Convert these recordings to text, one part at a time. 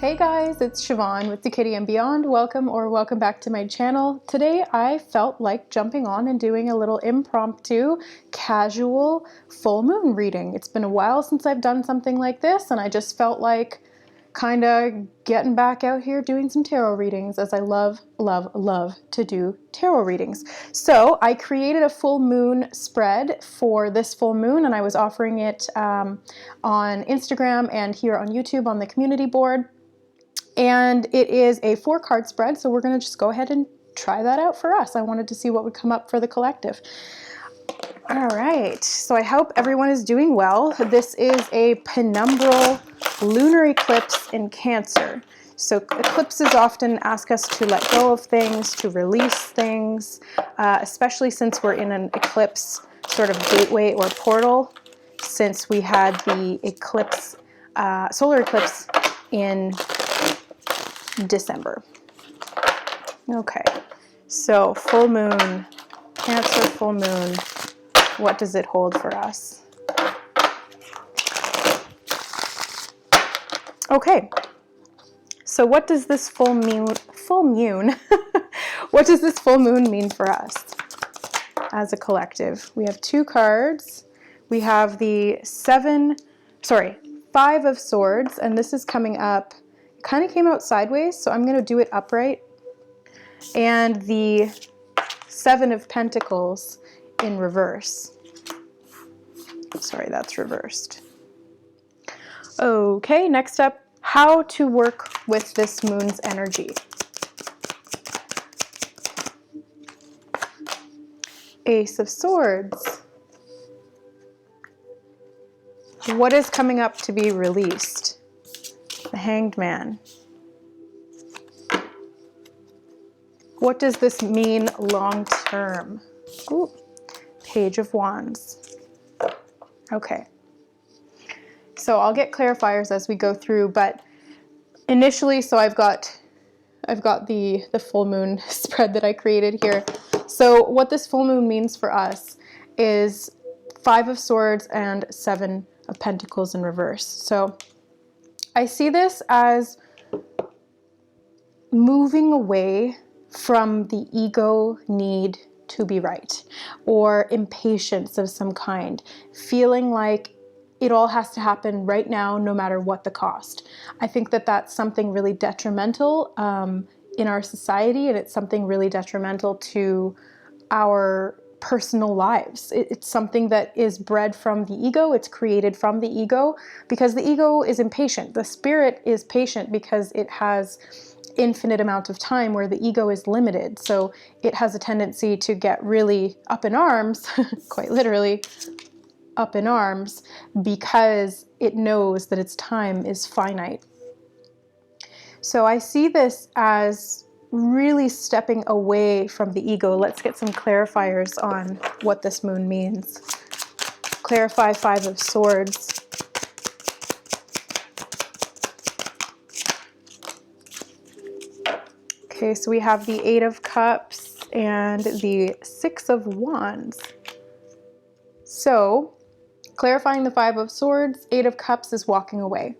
Hey guys, it's Siobhan with The Kitty and Beyond. Welcome back to my channel. Today I felt like jumping on and doing a little impromptu, casual full moon reading. It's been a while since I've done something like this, and I just felt like kind of getting back out here doing some tarot readings, as I love to do tarot readings. So I created a full moon spread for this full moon, and I was offering it on Instagram and here on YouTube on the community board. And it is a 4-card spread, so we're going to just go ahead and try that out for us. I wanted to see what would come up for the collective. All right, so I hope everyone is doing well. This is a penumbral lunar eclipse in Cancer. So eclipses often ask us to let go of things, to release things, especially since we're in an eclipse sort of gateway or portal, since we had the eclipse, solar eclipse in December. Okay, so full moon, Cancer full moon, what does it hold for us? Okay, so what does this full moon what does this full moon mean for us as a collective? We have 2 cards. We have the 5 of Swords, and this is coming up, it kind of came out sideways, so I'm going to do it upright. And the 7 of Pentacles in reverse. Sorry, that's reversed. Okay, next up, how to work with this moon's energy. Ace of Swords. What is coming up to be released? The Hanged Man. What does this mean long term? Ooh, Page of Wands. Okay. So I'll get clarifiers as we go through, but initially, so I've got the full moon spread that I created here. So what this full moon means for us is 5 of Swords and 7 of Pentacles in reverse. So I see this as moving away from the ego need to be right, or impatience of some kind, feeling like it all has to happen right now, no matter what the cost. I think that that's something really detrimental in our society, and it's something really detrimental to our personal lives. It's something that is bred from the ego. It's created from the ego, because the ego is impatient. The spirit is patient because it has infinite amount of time, where the ego is limited. So it has a tendency to get really up in arms, quite literally up in arms, because it knows that its time is finite. So I see this as really stepping away from the ego. Let's get some clarifiers on what this moon means. Clarify 5 of Swords. Okay, so we have the 8 of Cups and the 6 of Wands. So, clarifying the 5 of Swords, 8 of Cups is walking away.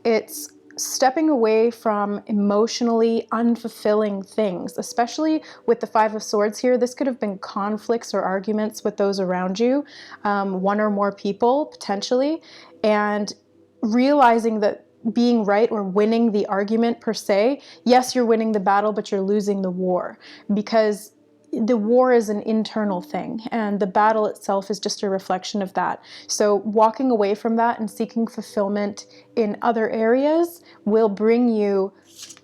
It's stepping away from emotionally unfulfilling things, especially with the 5 of Swords here. This could have been conflicts or arguments with those around you, 1 or more people potentially, and realizing that being right or winning the argument per se, yes, you're winning the battle, but you're losing the war, because the war is an internal thing, and the battle itself is just a reflection of that. So walking away from that and seeking fulfillment in other areas will bring you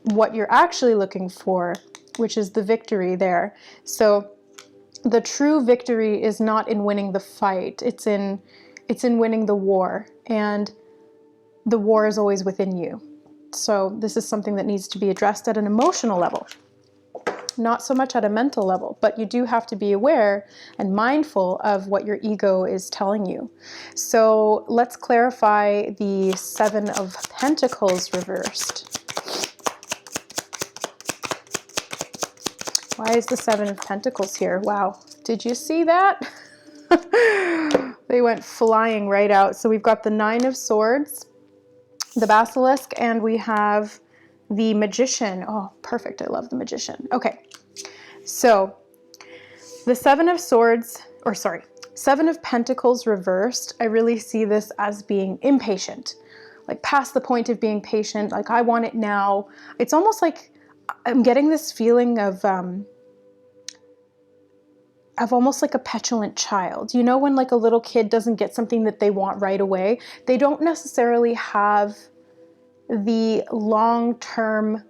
what you're actually looking for, which is the victory there. So the true victory is not in winning the fight, it's in winning the war, and the war is always within you. So this is something that needs to be addressed at an emotional level, not so much at a mental level, but you do have to be aware and mindful of what your ego is telling you. So let's clarify the 7 of Pentacles reversed. Why is the 7 of Pentacles here? Wow, did you see that? They went flying right out. So we've got the 9 of Swords, the Basilisk, and we have The Magician. Oh, perfect. I love the Magician. Okay. So the Seven of Swords, or sorry, Seven of Pentacles reversed, I really see this as being impatient, like past the point of being patient, like I want it now. It's almost like I'm getting this feeling of almost like a petulant child. You know, when like a little kid doesn't get something that they want right away, they don't necessarily have the long-term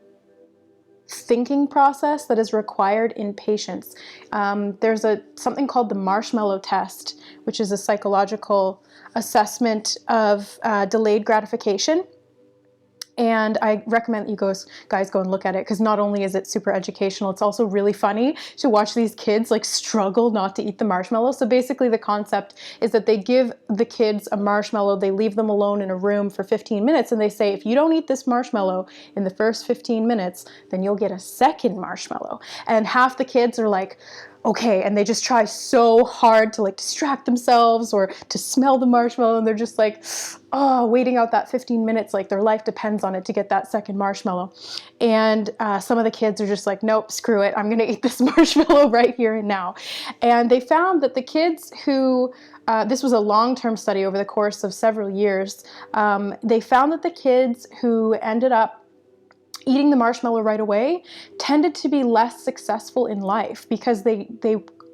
thinking process that is required in patience. There's something called the marshmallow test, which is a psychological assessment of delayed gratification. And I recommend that you guys go and look at it, because not only is it super educational, it's also really funny to watch these kids like struggle not to eat the marshmallow. So basically the concept is that they give the kids a marshmallow, they leave them alone in a room for 15 minutes, and they say, if you don't eat this marshmallow in the first 15 minutes, then you'll get a second marshmallow. And half the kids are like, okay, and they just try so hard to like distract themselves or to smell the marshmallow, and they're just like, oh, waiting out that 15 minutes, like their life depends on it to get that second marshmallow. And some of the kids are just like, nope, screw it, I'm gonna eat this marshmallow right here and now. And they found that the kids who, this was a long-term study over the course of several years, they found that the kids who ended up eating the marshmallow right away tended to be less successful in life, because they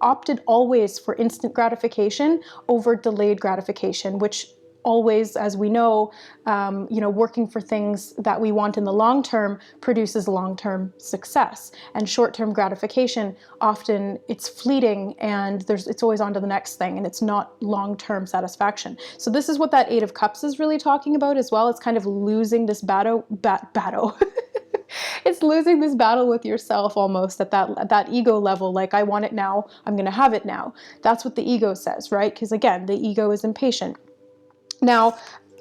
opted always for instant gratification over delayed gratification, which always, as we know, working for things that we want in the long term produces long-term success. And short-term gratification, often it's fleeting, and it's always on to the next thing, and it's not long-term satisfaction. So this is what that Eight of Cups is really talking about as well. It's kind of losing this battle. It's losing this battle with yourself almost at that ego level. Like, I want it now, I'm going to have it now. That's what the ego says, right? Because again, the ego is impatient. Now,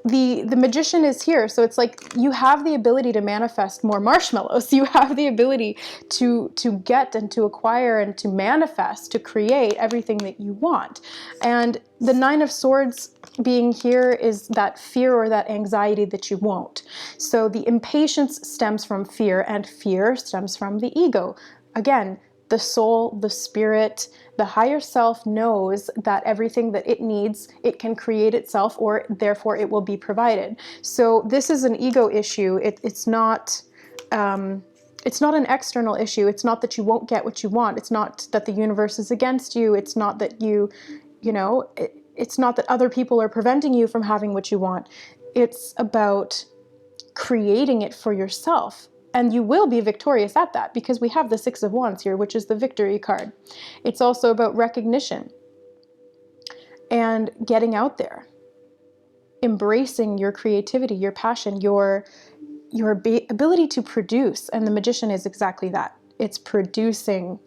the Magician is here, so it's like you have the ability to manifest more marshmallows. You have the ability to get and to acquire and to manifest, to create everything that you want. And the Nine of Swords being here is that fear or that anxiety that you won't. So the impatience stems from fear, and fear stems from the ego. Again, the soul, the spirit, the higher self knows that everything that it needs, it can create itself, or therefore it will be provided. So this is an ego issue. It's not an external issue. It's not that you won't get what you want. It's not that the universe is against you. It's not that it's not that other people are preventing you from having what you want. It's about creating it for yourself. And you will be victorious at that, because we have the Six of Wands here, which is the victory card. It's also about recognition and getting out there, embracing your creativity, your passion, your ability to produce. And the Magician is exactly that. It's producing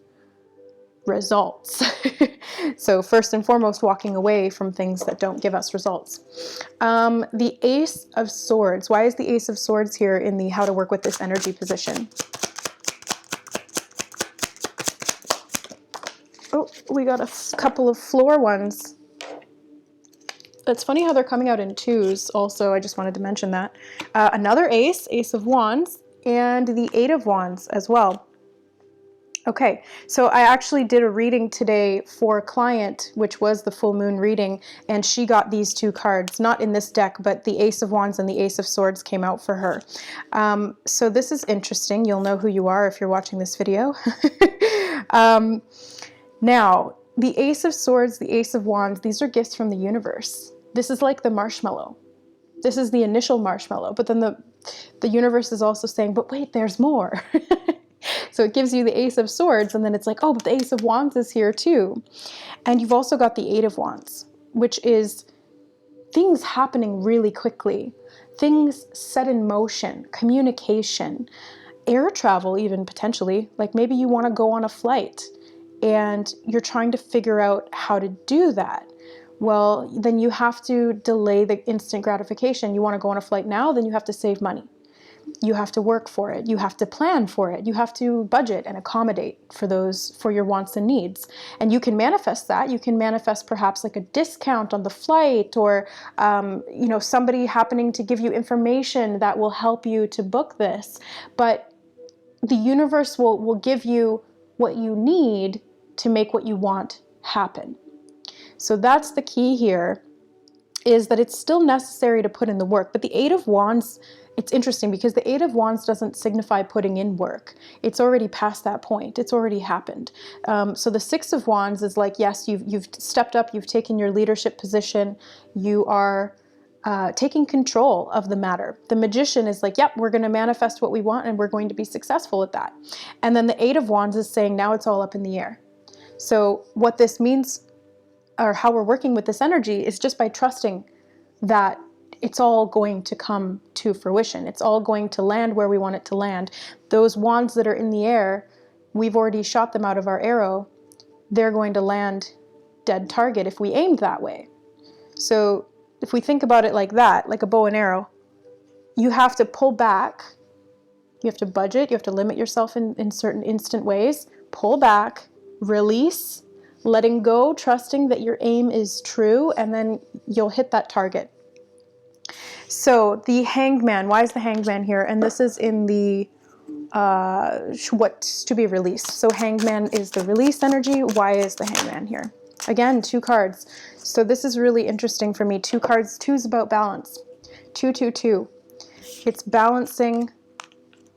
results. So first and foremost, walking away from things that don't give us results. The Ace of Swords. Why is the Ace of Swords here in the how to work with this energy position? Oh, we got a couple of floor ones. It's funny how they're coming out in twos also. I just wanted to mention that. Another ace, Ace of Wands, and the Eight of Wands as well. Okay, so I actually did a reading today for a client, which was the full moon reading, and she got these two cards, not in this deck, but the Ace of Wands and the Ace of Swords came out for her. So this is interesting. You'll know who you are if you're watching this video. Now, the Ace of Swords, the Ace of Wands, these are gifts from the universe. This is like the marshmallow. This is the initial marshmallow, but then the universe is also saying, but wait, there's more. So it gives you the Ace of Swords, and then it's like, oh, but the Ace of Wands is here too. And you've also got the Eight of Wands, which is things happening really quickly, things set in motion, communication, air travel even potentially. Like maybe you want to go on a flight and you're trying to figure out how to do that. Well, then you have to delay the instant gratification. You want to go on a flight now, then you have to save money. You have to work for it. You have to plan for it. You have to budget and accommodate for those, for your wants and needs. And you can manifest that. You can manifest perhaps like a discount on the flight, or somebody happening to give you information that will help you to book this. But the universe will give you what you need to make what you want happen. So that's the key here, is that it's still necessary to put in the work. But the Eight of Wands, it's interesting because the Eight of Wands doesn't signify putting in work. It's already past that point. It's already happened. So the Six of Wands is like, yes, you've stepped up, you've taken your leadership position, you are taking control of the matter. The Magician is like, yep, we're going to manifest what we want and we're going to be successful at that. And then the Eight of Wands is saying, now it's all up in the air. So what this means, or how we're working with this energy, is just by trusting that it's all going to come to fruition. It's all going to land where we want it to land. Those wands that are in the air, we've already shot them out of our arrow. They're going to land dead target if we aimed that way. So if we think about it like that, like a bow and arrow, you have to pull back. You have to budget. You have to limit yourself in certain instant ways. Pull back, release, letting go, trusting that your aim is true, and then you'll hit that target. So the Hanged Man, why is the Hanged Man here? And this is in the what's to be released. So Hanged Man is the release energy. Why is the Hanged Man here? Again, 2 cards. So this is really interesting for me. 2 cards. 2 is about balance. 2, 2, 2. It's balancing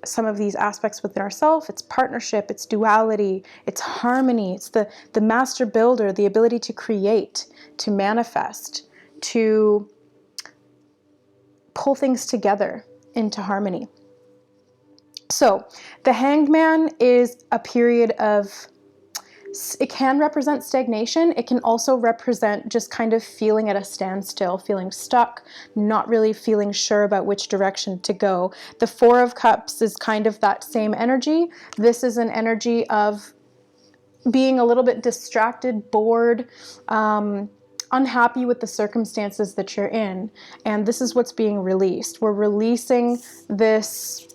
some of these aspects within ourselves. It's partnership, it's duality, it's harmony, it's the master builder, the ability to create, to manifest, to pull things together into harmony. So the Hanged Man is a period of, it can represent stagnation. It can also represent just kind of feeling at a standstill, feeling stuck, not really feeling sure about which direction to go. The Four of Cups is kind of that same energy. This is an energy of being a little bit distracted, bored, unhappy with the circumstances that you're in. And this is what's being released. We're releasing this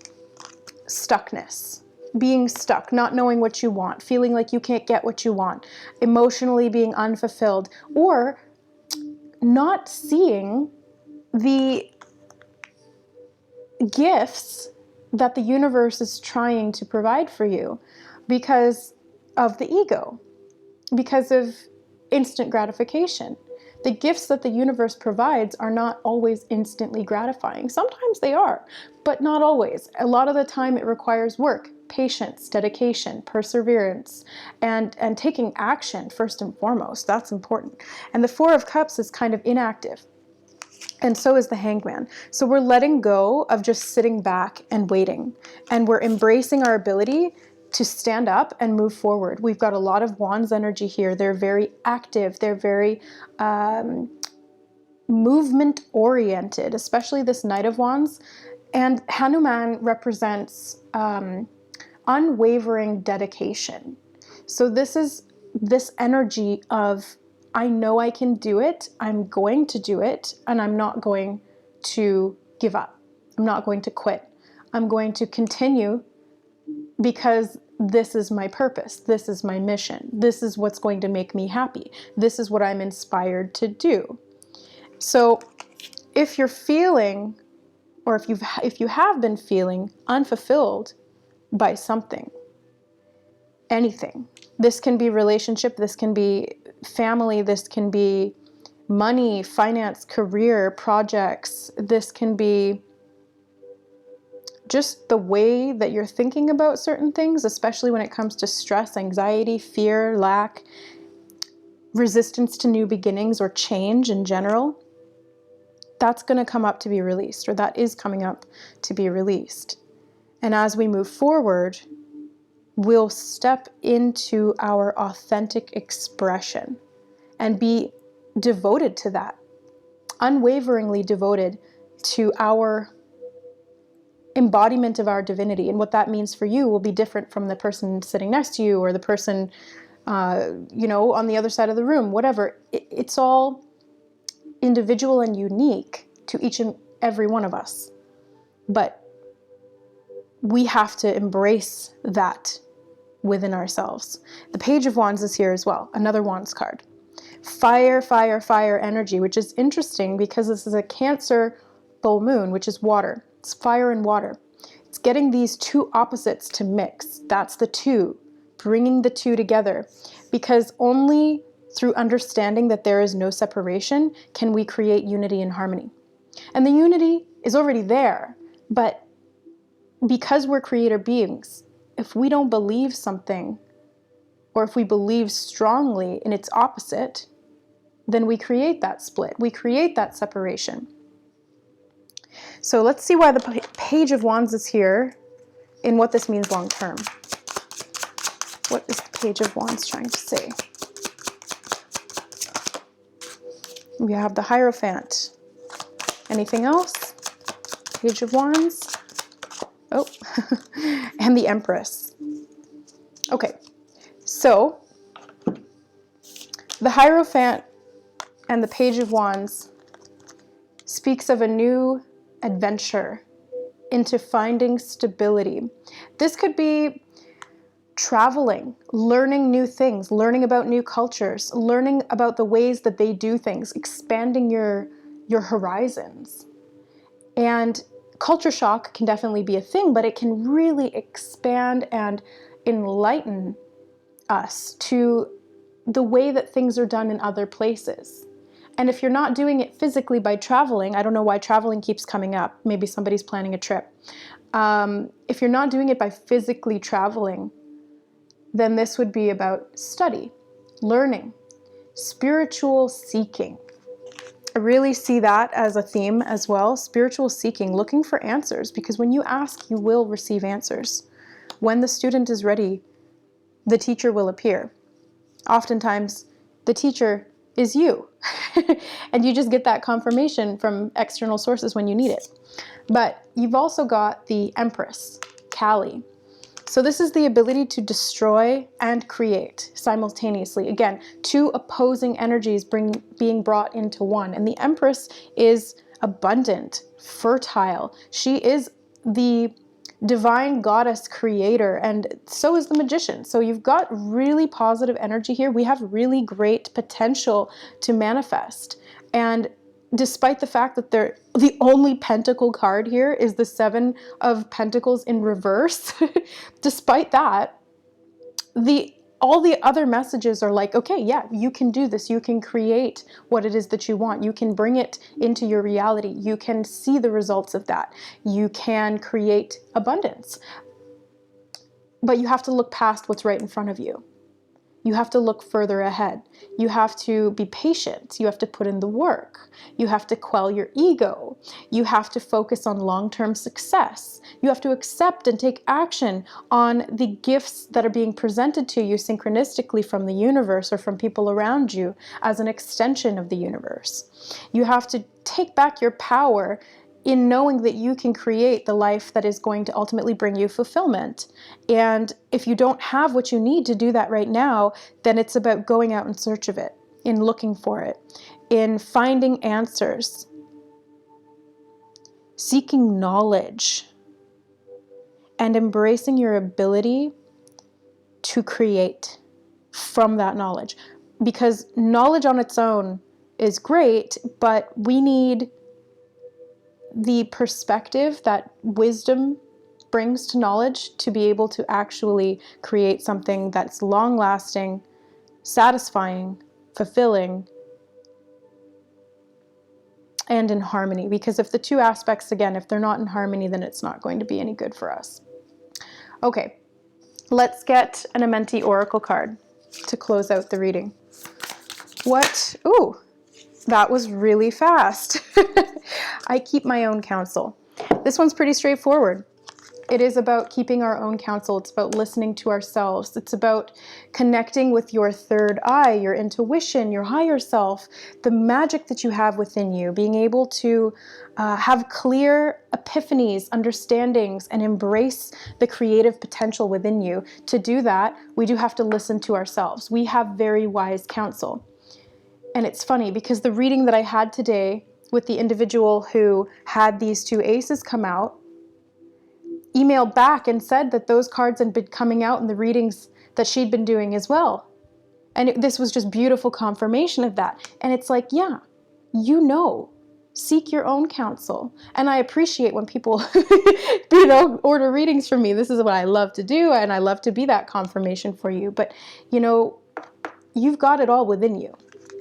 stuckness. Being stuck, not knowing what you want, feeling like you can't get what you want, emotionally being unfulfilled, or not seeing the gifts that the universe is trying to provide for you because of the ego, because of instant gratification. The gifts that the universe provides are not always instantly gratifying. Sometimes they are, but not always. A lot of the time it requires work, patience, dedication, perseverance, and taking action first and foremost. That's important. And the Four of Cups is kind of inactive. And so is the Hanged Man. So we're letting go of just sitting back and waiting. And we're embracing our ability to stand up and move forward. We've got a lot of Wands energy here. They're very active. They're very movement oriented, especially this Knight of Wands. And Hanuman represents unwavering dedication. So this is this energy of, I know I can do it, I'm going to do it, and I'm not going to give up. I'm not going to quit. I'm going to continue because this is my purpose. This is my mission. This is what's going to make me happy. This is what I'm inspired to do. So if you're feeling, or if you have been feeling unfulfilled by something, anything, this can be relationship, this can be family, this can be money, finance, career, projects, this can be just the way that you're thinking about certain things, especially when it comes to stress, anxiety, fear, lack, resistance to new beginnings or change in general. That's going to come up to be released, or that is coming up to be released. And as we move forward, we'll step into our authentic expression and be devoted to that, unwaveringly devoted to our embodiment of our divinity. And what that means for you will be different from the person sitting next to you or the person, on the other side of the room, whatever. It's all individual and unique to each and every one of us. But we have to embrace that within ourselves. The Page of Wands is here as well, another Wands card. Fire, fire, fire energy, which is interesting because this is a Cancer full moon, which is water. It's fire and water. It's getting these two opposites to mix. That's the two, bringing the two together. Because only through understanding that there is no separation can we create unity and harmony. And the unity is already there, but because we're creator beings, if we don't believe something, or if we believe strongly in its opposite, then we create that split. We create that separation. So let's see why the Page of Wands is here and what this means long term. What is the Page of Wands trying to say? We have the Hierophant. Anything else? Page of Wands. Oh, and the Empress. Okay, so the Hierophant and the Page of Wands speaks of a new adventure into finding stability. This could be traveling, learning new things, learning about new cultures, learning about the ways that they do things, expanding your horizons. And culture shock can definitely be a thing, but it can really expand and enlighten us to the way that things are done in other places. And if you're not doing it physically by traveling, I don't know why traveling keeps coming up. Maybe somebody's planning a trip. If you're not doing it by physically traveling, then this would be about study, learning, spiritual seeking. I really see that as a theme as well. Spiritual seeking, looking for answers, because when you ask, you will receive answers. When the student is ready, the teacher will appear. Oftentimes, the teacher is you. And you just get that confirmation from external sources when you need it. But you've also got the Empress, Kali. So this is the ability to destroy and create simultaneously. Again, two opposing energies being brought into one. And the Empress is abundant, fertile. She is the divine goddess creator, and so is the Magician. So you've got really positive energy here. We have really great potential to manifest. And despite the fact that the only pentacle card here is the Seven of Pentacles in reverse, despite that, all the other messages are like, okay, yeah, you can do this. You can create what it is that you want. You can bring it into your reality. You can see the results of that. You can create abundance. But you have to look past what's right in front of you. You have to look further ahead. You have to be patient. You have to put in the work. You have to quell your ego. You have to focus on long-term success. You have to accept and take action on the gifts that are being presented to you synchronistically from the universe or from people around you as an extension of the universe. You have to take back your power in knowing that you can create the life that is going to ultimately bring you fulfillment. And if you don't have what you need to do that right now, then it's about going out in search of it, in looking for it, in finding answers, seeking knowledge, and embracing your ability to create from that knowledge. Because knowledge on its own is great, but we need the perspective that wisdom brings to knowledge to be able to actually create something that's long-lasting, satisfying, fulfilling, and in harmony. Because if the two aspects, again, if they're not in harmony, then it's not going to be any good for us. Okay, let's get an Amenti Oracle card to close out the reading. What? Ooh, that was really fast. I keep my own counsel. This one's pretty straightforward. It is about keeping our own counsel. It's about listening to ourselves. It's about connecting with your third eye, your intuition, your higher self, the magic that you have within you, being able to have clear epiphanies, understandings, and embrace the creative potential within you. To do that, we do have to listen to ourselves. We have very wise counsel. And it's funny because the reading that I had today with the individual who had these two aces come out, emailed back and said that those cards had been coming out in the readings that she'd been doing as well. And this was just beautiful confirmation of that. And it's like, yeah, you know, seek your own counsel. And I appreciate when people, order readings from me. This is what I love to do. And I love to be that confirmation for you. But, you've got it all within you.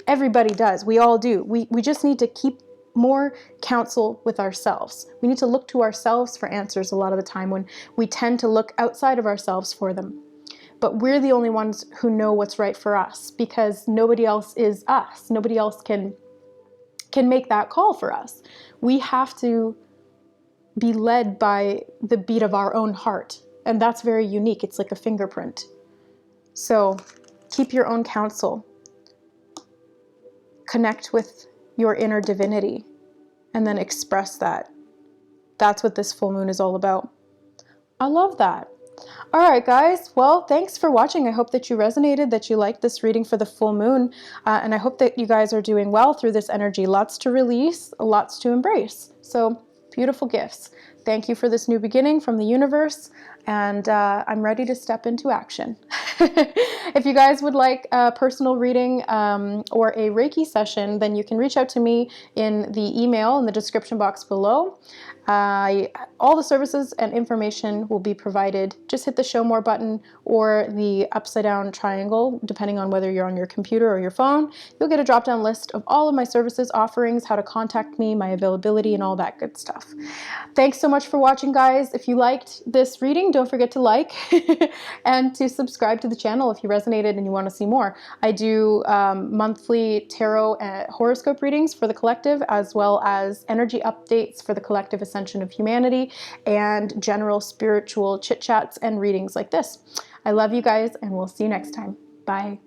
Everybody does. We all do. We just need to keep more counsel with ourselves. We need to look to ourselves for answers a lot of the time when we tend to look outside of ourselves for them. But we're the only ones who know what's right for us, because nobody else is us. Nobody else can make that call for us. We have to be led by the beat of our own heart. And that's very unique. It's like a fingerprint. So keep your own counsel. Connect with your inner divinity and then express that. That's what this full moon is all about. I love that. All right, guys. Well, thanks for watching. I hope that you resonated, that you liked this reading for the full moon. And I hope that you guys are doing well through this energy. Lots to release, lots to embrace. So beautiful gifts. Thank you for this new beginning from the universe. And I'm ready to step into action. If you guys would like a personal reading or a Reiki session, then you can reach out to me in the email in the description box below. All the services and information will be provided. Just hit the show more button or the upside down triangle, depending on whether you're on your computer or your phone. You'll get a drop down list of all of my services, offerings, how to contact me, my availability, and all that good stuff. Thanks so much for watching, guys. If you liked this reading, don't forget to like and to subscribe to the channel if you resonated and you want to see more. I do monthly tarot and horoscope readings for the collective, as well as energy updates for the collective ascension of humanity, and general spiritual chit chats and readings like this. I love you guys, and we'll see you next time. Bye.